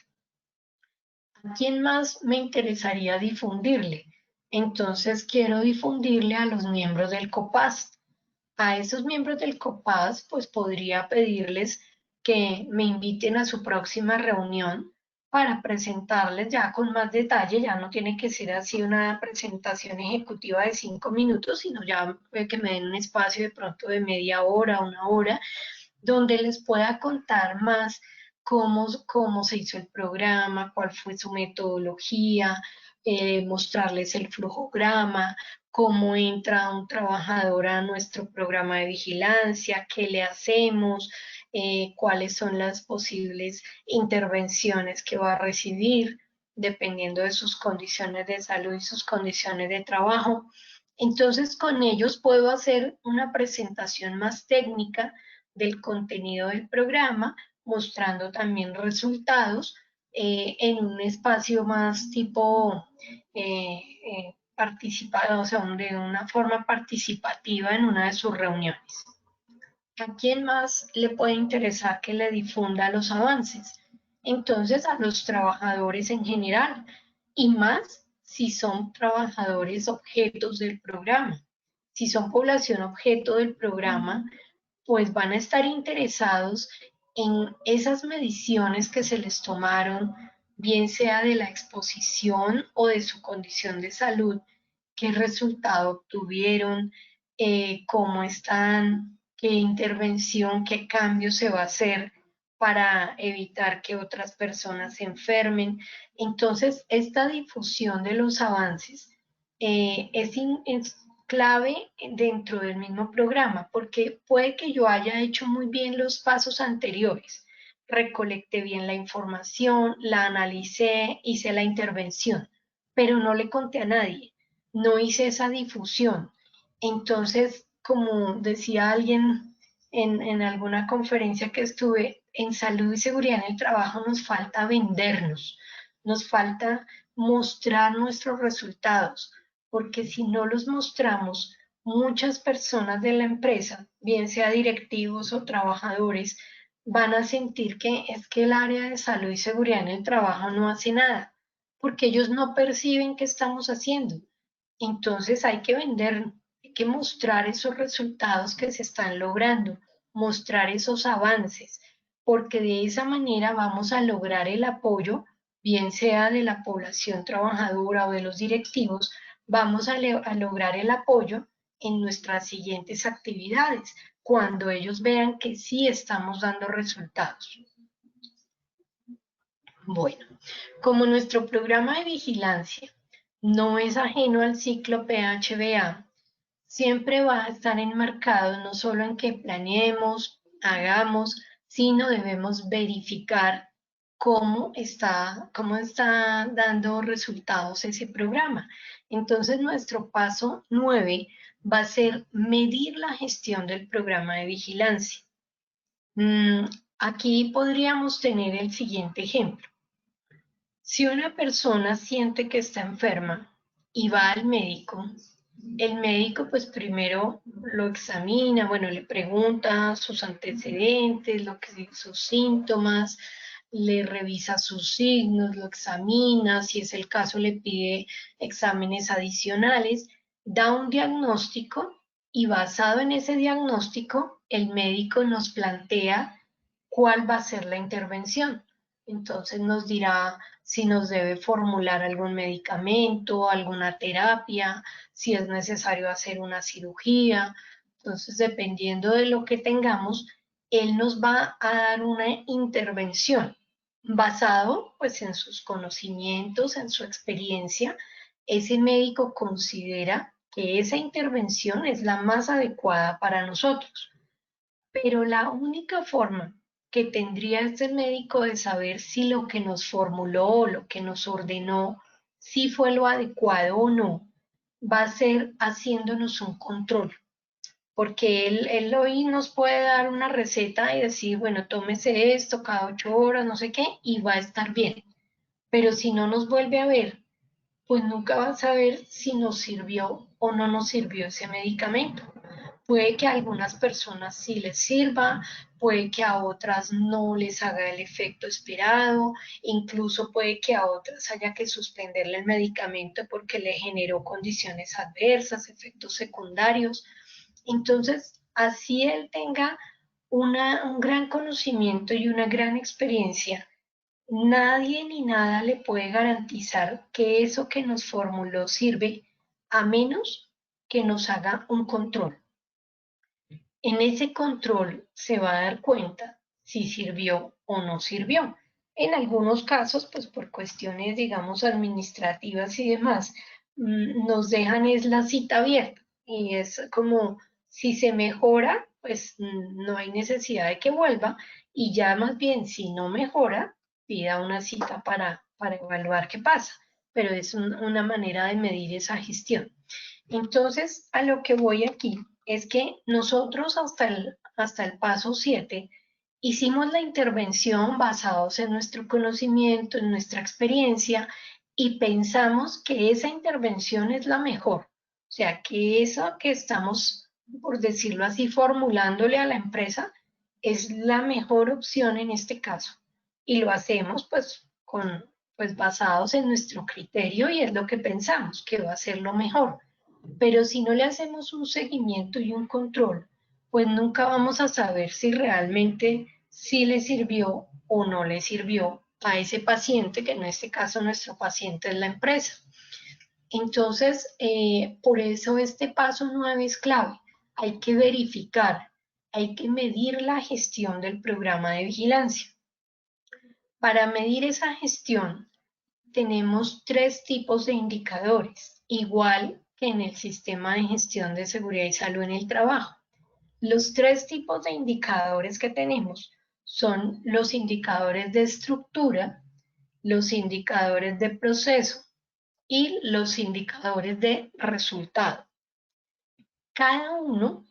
¿A quién más me interesaría difundirle? Entonces quiero difundirle a los miembros del COPAS. A esos miembros del COPAS, pues podría pedirles que me inviten a su próxima reunión para presentarles ya con más detalle. Ya no tiene que ser así una presentación ejecutiva de 5 minutos, sino ya que me den un espacio de pronto de media hora, una hora, donde les pueda contar más cómo se hizo el programa, cuál fue su metodología, mostrarles el flujograma, cómo entra un trabajador a nuestro programa de vigilancia, qué le hacemos, cuáles son las posibles intervenciones que va a recibir, dependiendo de sus condiciones de salud y sus condiciones de trabajo. Entonces, con ellos puedo hacer una presentación más técnica del contenido del programa, mostrando también resultados en un espacio más tipo participado, o sea, de una forma participativa en una de sus reuniones. ¿A quién más le puede interesar que le difunda los avances? Entonces, a los trabajadores en general, y más si son trabajadores objetos del programa. Si son población objeto del programa, pues van a estar interesados en esas mediciones que se les tomaron, bien sea de la exposición o de su condición de salud, qué resultado obtuvieron, cómo están, qué intervención, qué cambio se va a hacer para evitar que otras personas se enfermen. Entonces, esta difusión de los avances es clave dentro del mismo programa, porque puede que yo haya hecho muy bien los pasos anteriores, recolecté bien la información, la analicé, hice la intervención, pero no le conté a nadie, no hice esa difusión. Entonces, como decía alguien en alguna conferencia que estuve, en salud y seguridad en el trabajo nos falta vendernos, nos falta mostrar nuestros resultados, porque si no los mostramos, muchas personas de la empresa, bien sea directivos o trabajadores, van a sentir que es que el área de salud y seguridad en el trabajo no hace nada, porque ellos no perciben qué estamos haciendo. Entonces hay que vender, hay que mostrar esos resultados que se están logrando, mostrar esos avances, porque de esa manera vamos a lograr el apoyo, bien sea de la población trabajadora o de los directivos, vamos a lograr el apoyo en nuestras siguientes actividades, cuando ellos vean que sí estamos dando resultados. Bueno, como nuestro programa de vigilancia no es ajeno al ciclo PHBA, siempre va a estar enmarcado no solo en que planeemos, hagamos, sino debemos verificar cómo está dando resultados ese programa. Entonces, nuestro paso 9 va a ser medir la gestión del programa de vigilancia. Aquí podríamos tener el siguiente ejemplo. Si una persona siente que está enferma y va al médico, el médico pues primero lo examina, bueno, le pregunta sus antecedentes, sus síntomas, le revisa sus signos, lo examina, si es el caso le pide exámenes adicionales, da un diagnóstico y basado en ese diagnóstico el médico nos plantea cuál va a ser la intervención. Entonces nos dirá si nos debe formular algún medicamento, alguna terapia, si es necesario hacer una cirugía. Entonces, dependiendo de lo que tengamos, él nos va a dar una intervención basado pues en sus conocimientos, en su experiencia. Ese médico considera que esa intervención es la más adecuada para nosotros. Pero la única forma que tendría este médico de saber si lo que nos formuló o lo que nos ordenó, si fue lo adecuado o no, va a ser haciéndonos un control. Porque él hoy nos puede dar una receta y decir, bueno, tómese esto cada 8 horas, no sé qué, y va a estar bien. pero si no nos vuelve a ver, pues nunca va a saber si nos sirvió o no nos sirvió ese medicamento. Puede que a algunas personas sí les sirva, puede que a otras no les haga el efecto esperado, incluso puede que a otras haya que suspenderle el medicamento porque le generó condiciones adversas, efectos secundarios. Entonces, así él tenga un gran conocimiento y una gran experiencia, nadie ni nada le puede garantizar que eso que nos formuló sirve, a menos que nos haga un control. En ese control se va a dar cuenta si sirvió o no sirvió. En algunos casos, pues por cuestiones, digamos, administrativas y demás, nos dejan es la cita abierta y es como si se mejora, pues no hay necesidad de que vuelva y ya más bien si no mejora, pida una cita para evaluar qué pasa, pero es una manera de medir esa gestión. Entonces, a lo que voy aquí es que nosotros hasta el paso 7 hicimos la intervención basados en nuestro conocimiento, en nuestra experiencia y pensamos que esa intervención es la mejor. O sea, que eso que estamos, por decirlo así, formulándole a la empresa es la mejor opción en este caso. Y lo hacemos pues basados en nuestro criterio y es lo que pensamos que va a ser lo mejor. Pero si no le hacemos un seguimiento y un control, pues nunca vamos a saber si realmente sí le sirvió o no le sirvió a ese paciente, que en este caso nuestro paciente es la empresa. Entonces, por eso este paso 9 es clave. Hay que verificar, hay que medir la gestión del programa de vigilancia. Para medir esa gestión, tenemos tres tipos de indicadores, igual que en el sistema de gestión de seguridad y salud en el trabajo. Los tres tipos de indicadores que tenemos son los indicadores de estructura, los indicadores de proceso y los indicadores de resultado. Cada uno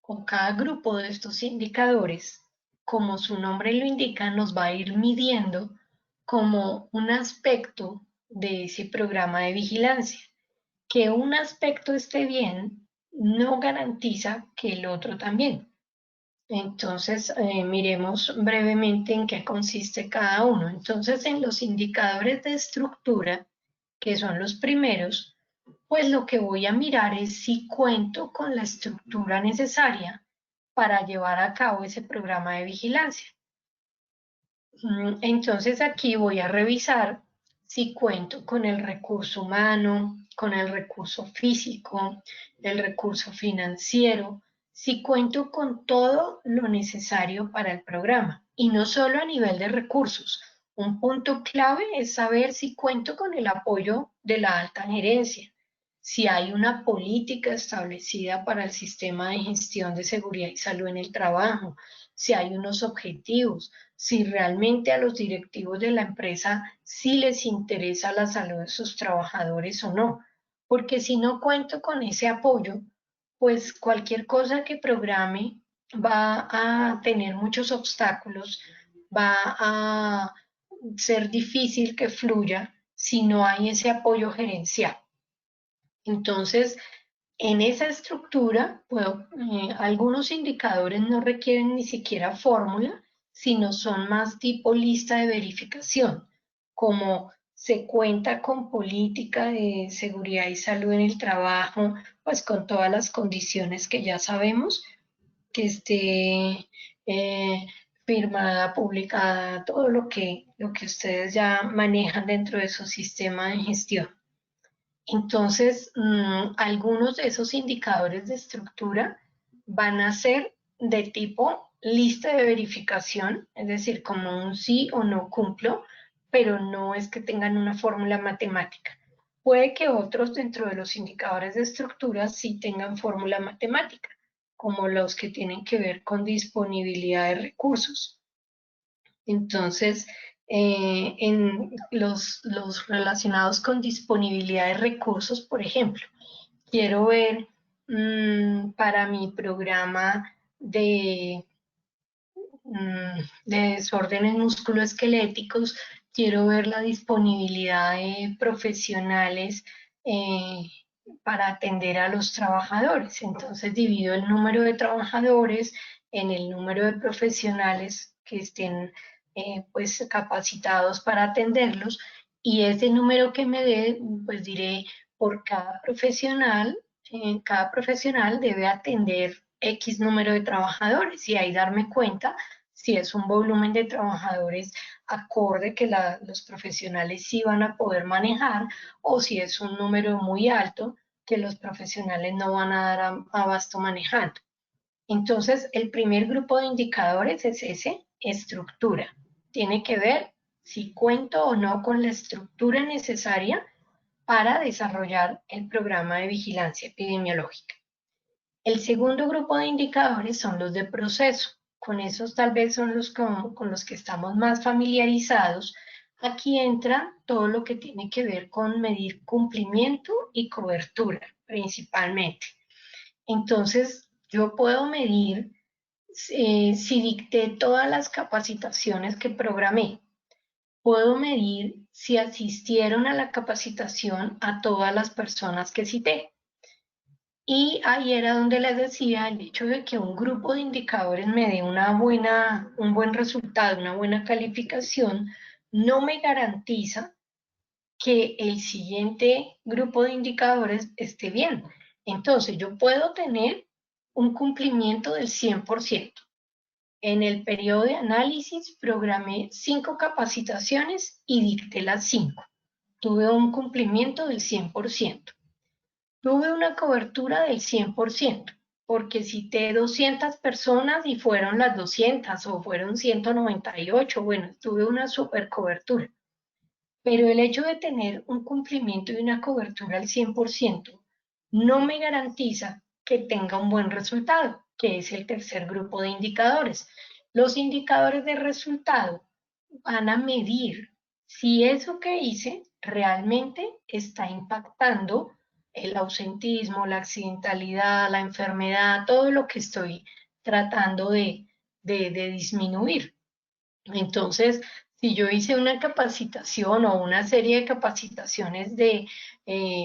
o cada grupo de estos indicadores, como su nombre lo indica, nos va a ir midiendo como un aspecto de ese programa de vigilancia. Que un aspecto esté bien no garantiza que el otro también. Entonces, miremos brevemente en qué consiste cada uno. Entonces, en los indicadores de estructura, que son los primeros, pues lo que voy a mirar es si cuento con la estructura necesaria para llevar a cabo ese programa de vigilancia. Entonces aquí voy a revisar si cuento con el recurso humano, con el recurso físico, el recurso financiero, si cuento con todo lo necesario para el programa. Y no solo a nivel de recursos. Un punto clave es saber si cuento con el apoyo de la alta gerencia, si hay una política establecida para el sistema de gestión de seguridad y salud en el trabajo, si hay unos objetivos, si realmente a los directivos de la empresa sí les interesa la salud de sus trabajadores o no. Porque si no cuento con ese apoyo, pues cualquier cosa que programe va a tener muchos obstáculos, va a ser difícil que fluya si no hay ese apoyo gerencial. Entonces, en esa estructura, algunos indicadores no requieren ni siquiera fórmula, sino son más tipo lista de verificación, como se cuenta con política de seguridad y salud en el trabajo, pues con todas las condiciones que ya sabemos, que esté firmada, publicada, todo lo que ustedes ya manejan dentro de su sistema de gestión. Entonces, algunos de esos indicadores de estructura van a ser de tipo lista de verificación, es decir, como un sí o no cumplo, pero no es que tengan una fórmula matemática. Puede que otros dentro de los indicadores de estructura sí tengan fórmula matemática, como los que tienen que ver con disponibilidad de recursos. Entonces, en los relacionados con disponibilidad de recursos, por ejemplo, quiero ver para mi programa de desórdenes musculoesqueléticos, quiero ver la disponibilidad de profesionales para atender a los trabajadores. Entonces divido el número de trabajadores en el número de profesionales que estén pues capacitados para atenderlos, y ese número que me dé, pues diré por cada profesional debe atender X número de trabajadores, y ahí darme cuenta si es un volumen de trabajadores acorde que los profesionales sí van a poder manejar, o si es un número muy alto que los profesionales no van a dar abasto manejando. Entonces, el primer grupo de indicadores es ese, estructura. Tiene que ver si cuento o no con la estructura necesaria para desarrollar el programa de vigilancia epidemiológica. El segundo grupo de indicadores son los de proceso. Con esos tal vez son los con los que estamos más familiarizados. Aquí entra todo lo que tiene que ver con medir cumplimiento y cobertura, principalmente. Entonces, yo puedo medir si dicté todas las capacitaciones que programé. Puedo medir si asistieron a la capacitación a todas las personas que cité. Y ahí era donde les decía, el hecho de que un grupo de indicadores me dé un buen resultado, una buena calificación, no me garantiza que el siguiente grupo de indicadores esté bien. Entonces, yo puedo tener un cumplimiento del 100%. En el periodo de análisis programé 5 capacitaciones y dicté las 5. Tuve un cumplimiento del 100%. Tuve una cobertura del 100%, porque cité 200 personas y fueron las 200 o fueron 198, bueno, tuve una super cobertura. Pero el hecho de tener un cumplimiento y una cobertura al 100% no me garantiza que tenga un buen resultado, que es el tercer grupo de indicadores. Los indicadores de resultado van a medir si eso que hice realmente está impactando el ausentismo, la accidentalidad, la enfermedad, todo lo que estoy tratando de disminuir. Entonces, si yo hice una capacitación o una serie de capacitaciones de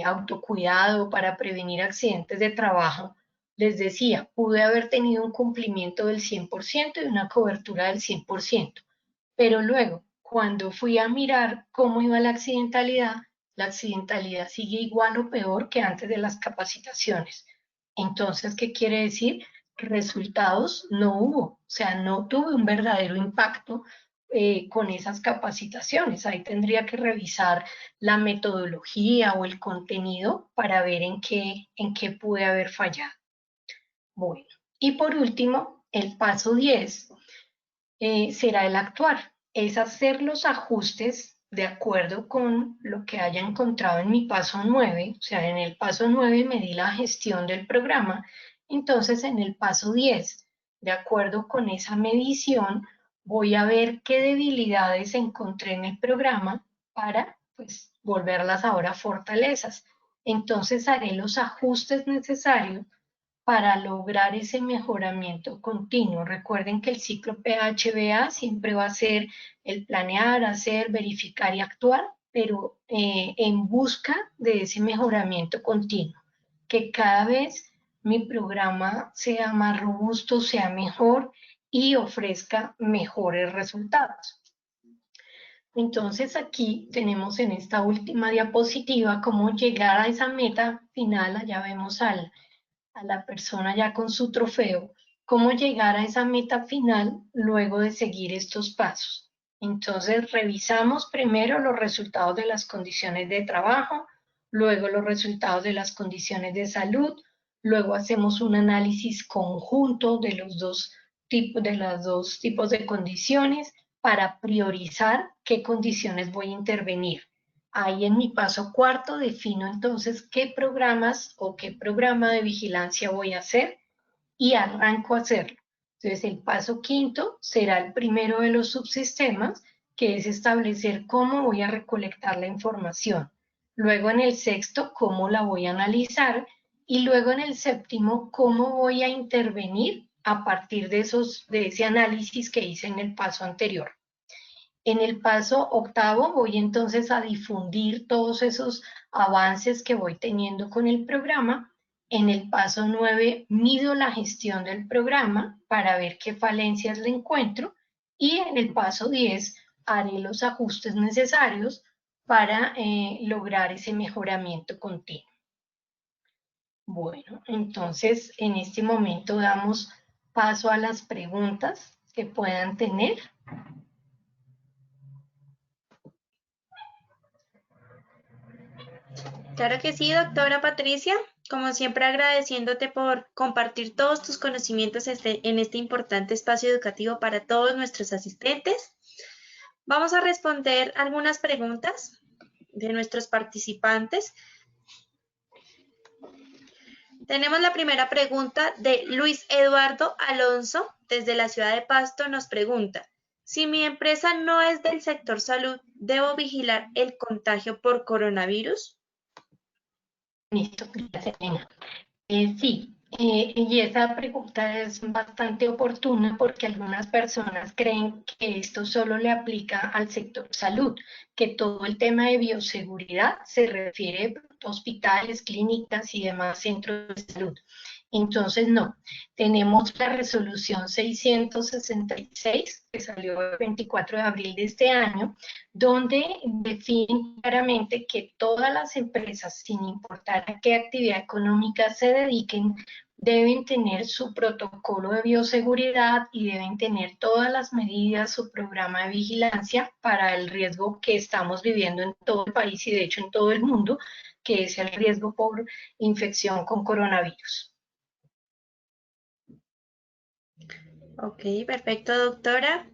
autocuidado para prevenir accidentes de trabajo, les decía, pude haber tenido un cumplimiento del 100% y una cobertura del 100%. Pero luego, cuando fui a mirar cómo iba la accidentalidad sigue igual o peor que antes de las capacitaciones. Entonces, ¿qué quiere decir? Resultados no hubo, o sea, no tuve un verdadero impacto con esas capacitaciones. Ahí tendría que revisar la metodología o el contenido para ver en qué pude haber fallado. Bueno, y por último, el paso 10 será el actuar, es hacer los ajustes de acuerdo con lo que haya encontrado en mi paso 9, o sea, en el paso 9 me di la gestión del programa, entonces en el paso 10, de acuerdo con esa medición, voy a ver qué debilidades encontré en el programa para, pues, volverlas ahora fortalezas. Entonces haré los ajustes necesarios para lograr ese mejoramiento continuo. Recuerden que el ciclo PHBA siempre va a ser el planear, hacer, verificar y actuar, pero en busca de ese mejoramiento continuo, que cada vez mi programa sea más robusto, sea mejor y ofrezca mejores resultados. Entonces aquí tenemos en esta última diapositiva cómo llegar a esa meta final. Allá vemos a la persona ya con su trofeo, cómo llegar a esa meta final luego de seguir estos pasos. Entonces, revisamos primero los resultados de las condiciones de trabajo, luego los resultados de las condiciones de salud, luego hacemos un análisis conjunto de los dos tipos de condiciones para priorizar qué condiciones voy a intervenir. Ahí en mi paso cuarto defino entonces qué programas o qué programa de vigilancia voy a hacer y arranco a hacerlo. Entonces el paso quinto será el primero de los subsistemas, que es establecer cómo voy a recolectar la información. Luego en el sexto, cómo la voy a analizar, y luego en el séptimo, cómo voy a intervenir a partir de ese análisis que hice en el paso anterior. En el paso octavo voy entonces a difundir todos esos avances que voy teniendo con el programa. En el paso 9 mido la gestión del programa para ver qué falencias le encuentro y en el paso 10 haré los ajustes necesarios para lograr ese mejoramiento continuo. Bueno, entonces en este momento damos paso a las preguntas que puedan tener. Claro que sí, doctora Patricia. Como siempre, agradeciéndote por compartir todos tus conocimientos en este importante espacio educativo para todos nuestros asistentes. Vamos a responder algunas preguntas de nuestros participantes. Tenemos la primera pregunta de Luis Eduardo Alonso, desde la ciudad de Pasto, nos pregunta, si mi empresa no es del sector salud, ¿debo vigilar el contagio por coronavirus? Listo, gracias, Elena. Sí, y esa pregunta es bastante oportuna porque algunas personas creen que esto solo le aplica al sector salud, que todo el tema de bioseguridad se refiere a hospitales, clínicas y demás centros de salud. Entonces, no, tenemos la resolución 666 que salió el 24 de abril de este año, donde define claramente que todas las empresas, sin importar a qué actividad económica se dediquen, deben tener su protocolo de bioseguridad y deben tener todas las medidas, su programa de vigilancia para el riesgo que estamos viviendo en todo el país y de hecho en todo el mundo, que es el riesgo por infección con coronavirus. Ok, perfecto, doctora.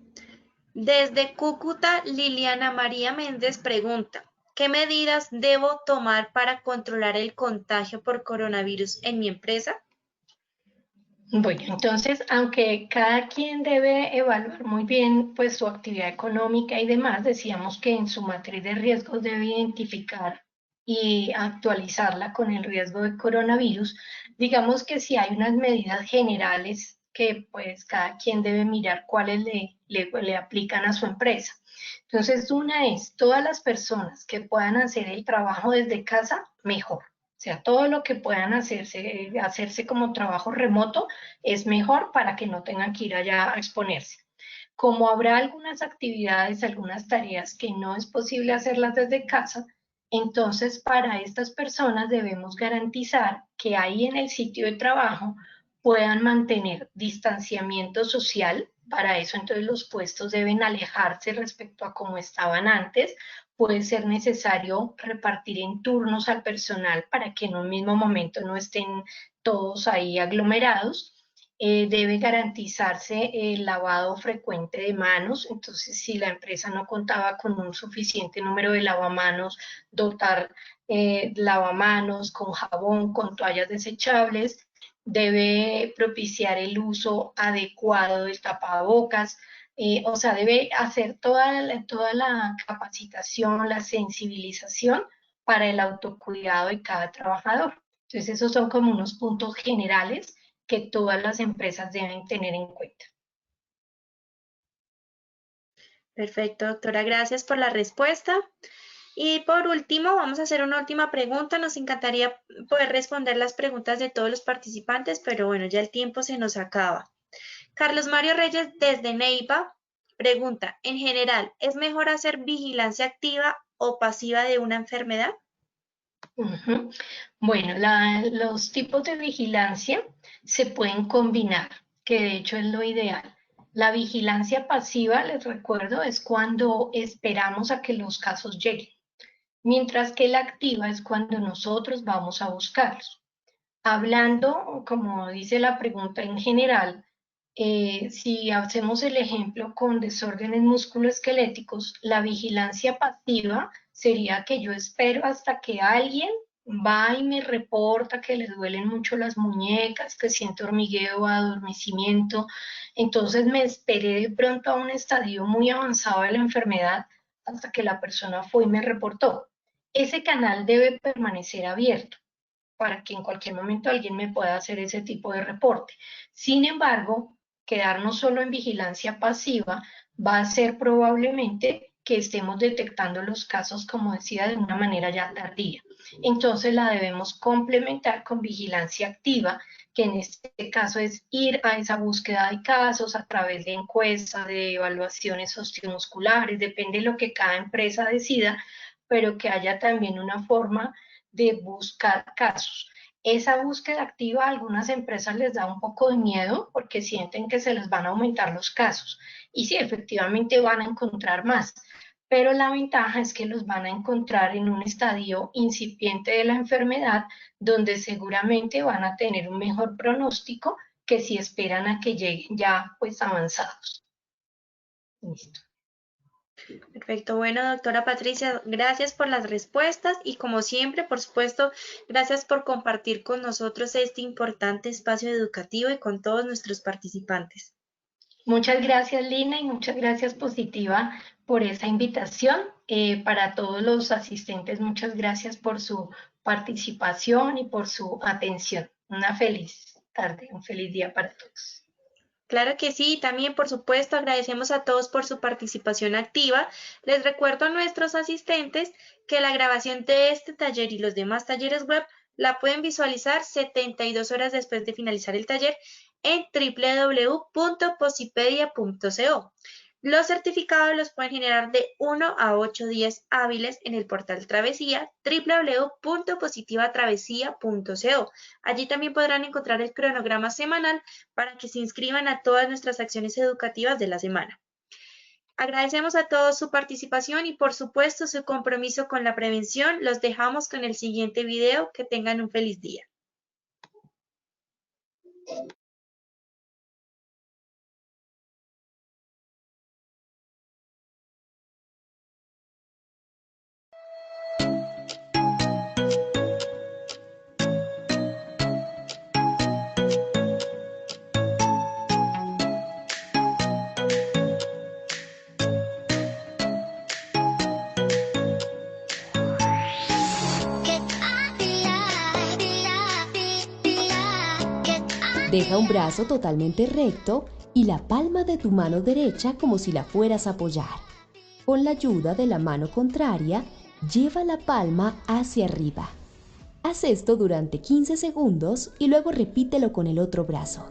Desde Cúcuta, Liliana María Méndez pregunta, ¿qué medidas debo tomar para controlar el contagio por coronavirus en mi empresa? Bueno, entonces, aunque cada quien debe evaluar muy bien pues su actividad económica y demás, decíamos que en su matriz de riesgos debe identificar y actualizarla con el riesgo de coronavirus. Digamos que si hay unas medidas generales que pues cada quien debe mirar cuáles le aplican a su empresa. Entonces, una es todas las personas que puedan hacer el trabajo desde casa, mejor. O sea, todo lo que puedan hacerse como trabajo remoto es mejor para que no tengan que ir allá a exponerse. Como habrá algunas actividades, algunas tareas que no es posible hacerlas desde casa, entonces para estas personas debemos garantizar que ahí en el sitio de trabajo puedan mantener distanciamiento social. Para eso entonces los puestos deben alejarse respecto a cómo estaban antes. Puede ser necesario repartir en turnos al personal para que en un mismo momento no estén todos ahí aglomerados. Debe garantizarse el lavado frecuente de manos, entonces si la empresa no contaba con un suficiente número de lavamanos, dotar lavamanos con jabón, con toallas desechables, debe propiciar el uso adecuado del tapabocas, o sea, debe hacer toda la capacitación, la sensibilización para el autocuidado de cada trabajador. Entonces, esos son como unos puntos generales que todas las empresas deben tener en cuenta. Perfecto, doctora, gracias por la respuesta. Y por último, vamos a hacer una última pregunta. Nos encantaría poder responder las preguntas de todos los participantes, pero bueno, ya el tiempo se nos acaba. Carlos Mario Reyes desde Neiva pregunta, en general, ¿es mejor hacer vigilancia activa o pasiva de una enfermedad? Bueno, los tipos de vigilancia se pueden combinar, que de hecho es lo ideal. La vigilancia pasiva, les recuerdo, es cuando esperamos a que los casos lleguen, mientras que la activa es cuando nosotros vamos a buscarlos. Hablando, como dice la pregunta en general, si hacemos el ejemplo con desórdenes musculoesqueléticos, la vigilancia pasiva sería que yo espero hasta que alguien va y me reporta que le duelen mucho las muñecas, que siente hormigueo, adormecimiento. Entonces me esperé de pronto a un estadio muy avanzado de la enfermedad hasta que la persona fue y me reportó. Ese canal debe permanecer abierto para que en cualquier momento alguien me pueda hacer ese tipo de reporte. Sin embargo, quedarnos solo en vigilancia pasiva va a ser probablemente que estemos detectando los casos, como decía, de una manera ya tardía. Entonces la debemos complementar con vigilancia activa, que en este caso es ir a esa búsqueda de casos a través de encuestas, de evaluaciones osteomusculares, depende de lo que cada empresa decida, pero que haya también una forma de buscar casos. Esa búsqueda activa a algunas empresas les da un poco de miedo porque sienten que se les van a aumentar los casos. Y sí, efectivamente van a encontrar más, pero la ventaja es que los van a encontrar en un estadio incipiente de la enfermedad, donde seguramente van a tener un mejor pronóstico que si esperan a que lleguen ya pues avanzados. Listo. Perfecto. Bueno, doctora Patricia, gracias por las respuestas y como siempre, por supuesto, gracias por compartir con nosotros este importante espacio educativo y con todos nuestros participantes. Muchas gracias, Lina, y muchas gracias, Positiva, por esa invitación. Para todos los asistentes, muchas gracias por su participación y por su atención. Una feliz tarde, un feliz día para todos. Claro que sí, también por supuesto agradecemos a todos por su participación activa. Les recuerdo a nuestros asistentes que la grabación de este taller y los demás talleres web la pueden visualizar 72 horas después de finalizar el taller en www.posipedia.co. Los certificados los pueden generar de 1 a 8 días hábiles en el portal Travesía, www.positivatravesía.co. Allí también podrán encontrar el cronograma semanal para que se inscriban a todas nuestras acciones educativas de la semana. Agradecemos a todos su participación y por supuesto su compromiso con la prevención. Los dejamos con el siguiente video. Que tengan un feliz día. Deja un brazo totalmente recto y la palma de tu mano derecha como si la fueras a apoyar. Con la ayuda de la mano contraria, lleva la palma hacia arriba. Haz esto durante 15 segundos y luego repítelo con el otro brazo.